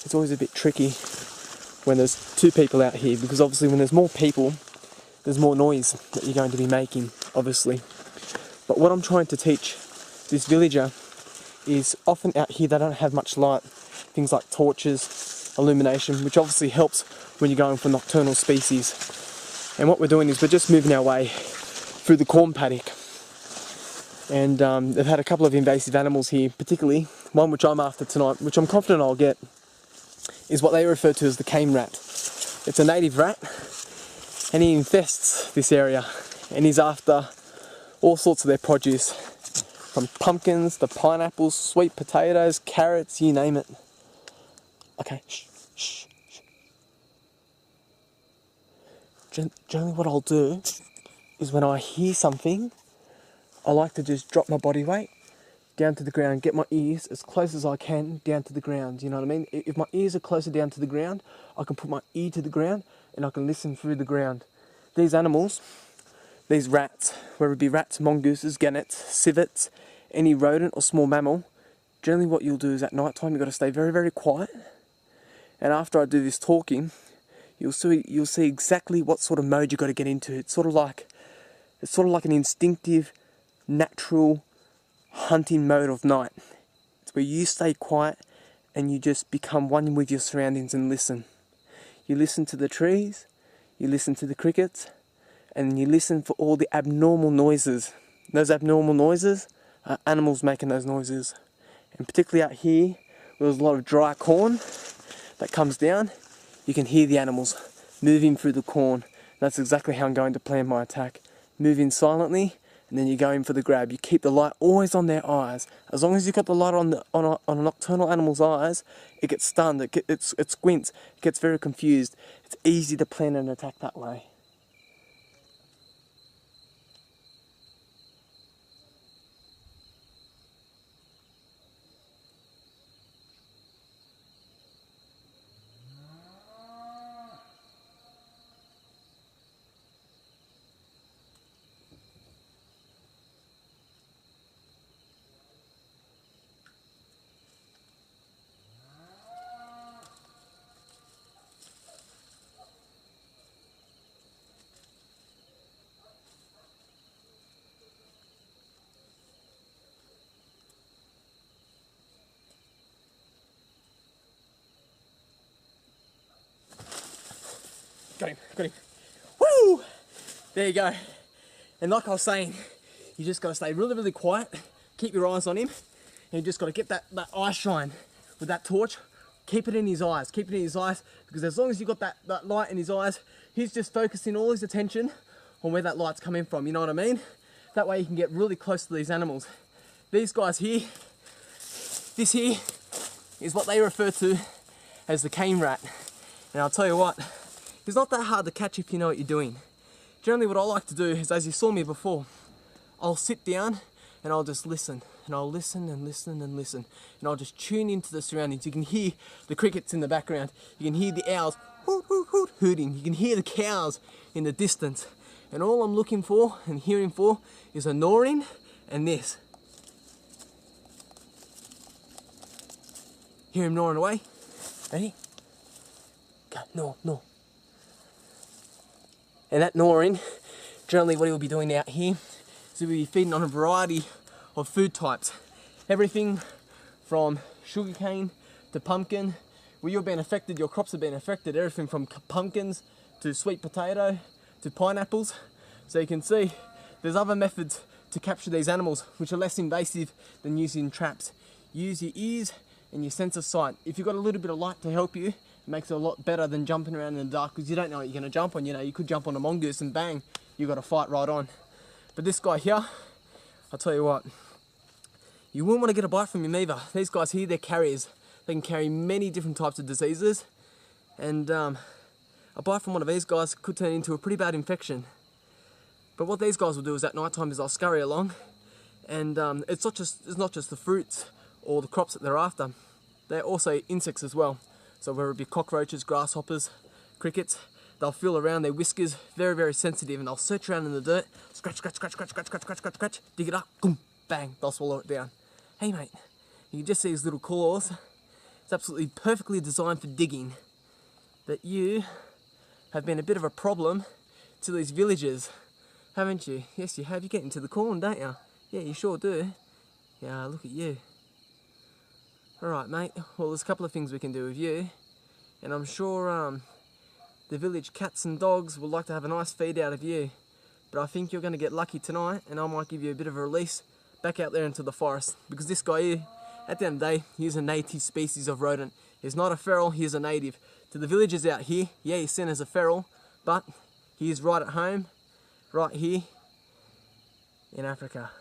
it's always a bit tricky when there's two people out here, because obviously when there's more people, there's more noise that you're going to be making, obviously. But what I'm trying to teach this villager is often out here they don't have much light. Things like torches, illumination, which obviously helps when you're going for nocturnal species. And what we're doing is we're just moving our way through the corn paddock. And they've had a couple of invasive animals here, particularly one which I'm after tonight, which I'm confident I'll get, is what they refer to as the cane rat. It's a native rat, and he infests this area, and he's after all sorts of their produce, from pumpkins to pineapples, sweet potatoes, carrots, you name it. Okay, shh, shh, shh. Generally what I'll do is when I hear something, I like to just drop my body weight down to the ground, get my ears as close as I can down to the ground, you know what I mean? If my ears are closer down to the ground, I can put my ear to the ground and I can listen through the ground. These animals, these rats, whether it be rats, mongooses, gannets, civets, any rodent or small mammal, generally what you'll do is at night time you've got to stay very, very quiet. And after I do this talking, you'll see exactly what sort of mode you've got to get into. It's sort of like an instinctive, natural hunting mode of night. It's where you stay quiet and you just become one with your surroundings and listen. You listen to the trees, you listen to the crickets, and you listen for all the abnormal noises. Those abnormal noises are animals making those noises. And particularly out here, where there's a lot of dry corn that comes down, you can hear the animals moving through the corn. That's exactly how I'm going to plan my attack. Move in silently, and then you go in for the grab. You keep the light always on their eyes. As long as you've got the light on a nocturnal animal's eyes, it gets stunned, it squints, it gets very confused. It's easy to plan an attack that way. Got him. Woo! There you go. And like I was saying, you just got to stay really, really quiet, keep your eyes on him, and you just got to get that eye shine with that torch. Keep it in his eyes, because as long as you've got that light in his eyes, he's just focusing all his attention on where that light's coming from, you know what I mean? That way you can get really close to these animals. These guys here, this here is what they refer to as the cane rat. And I'll tell you what, it's not that hard to catch if you know what you're doing. Generally what I like to do is, as you saw me before, I'll sit down and I'll just listen. And I'll listen and listen and listen. And I'll just tune into the surroundings. You can hear the crickets in the background. You can hear the owls hoot, hoot, hoot, hooting. You can hear the cows in the distance. And all I'm looking for and hearing for is a gnawing and this. Hear him gnawing away. Ready? Go, gnaw. And that gnawing, generally what he'll be doing out here is he'll be feeding on a variety of food types. Everything from sugarcane to pumpkin. Where you're being affected, your crops are being affected. Everything from pumpkins to sweet potato to pineapples. So you can see there's other methods to capture these animals which are less invasive than using traps. Use your ears and your sense of sight. If you've got a little bit of light to help you, it makes it a lot better than jumping around in the dark, because you don't know what you're going to jump on. You know, you could jump on a mongoose and bang, you've got to fight right on. But this guy here, I'll tell you what, you wouldn't want to get a bite from him either. These guys here, they're carriers. They can carry many different types of diseases, and a bite from one of these guys could turn into a pretty bad infection. But what these guys will do is at night time is they'll scurry along, and it's not just the fruits or the crops that they're after. They're also insects as well. So whether it be cockroaches, grasshoppers, crickets, they'll feel around their whiskers, very, very sensitive, and they'll search around in the dirt, scratch, dig it up, boom, bang, they'll swallow it down. Hey mate, you can just see his little claws It's absolutely perfectly designed for digging. But you have been a bit of a problem to these villagers, haven't you? Yes, you have. You get into the corn, don't you? Yeah, you sure do. Yeah, look at you. Alright, mate. Well, there's a couple of things we can do with you. And I'm sure the village cats and dogs would like to have a nice feed out of you. But I think you're going to get lucky tonight, and I might give you a bit of a release back out there into the forest. Because this guy here, at the end of the day, he's a native species of rodent. He's not a feral, he's a native. To the villagers out here, yeah, he's seen as a feral, but he is right at home, right here in Africa.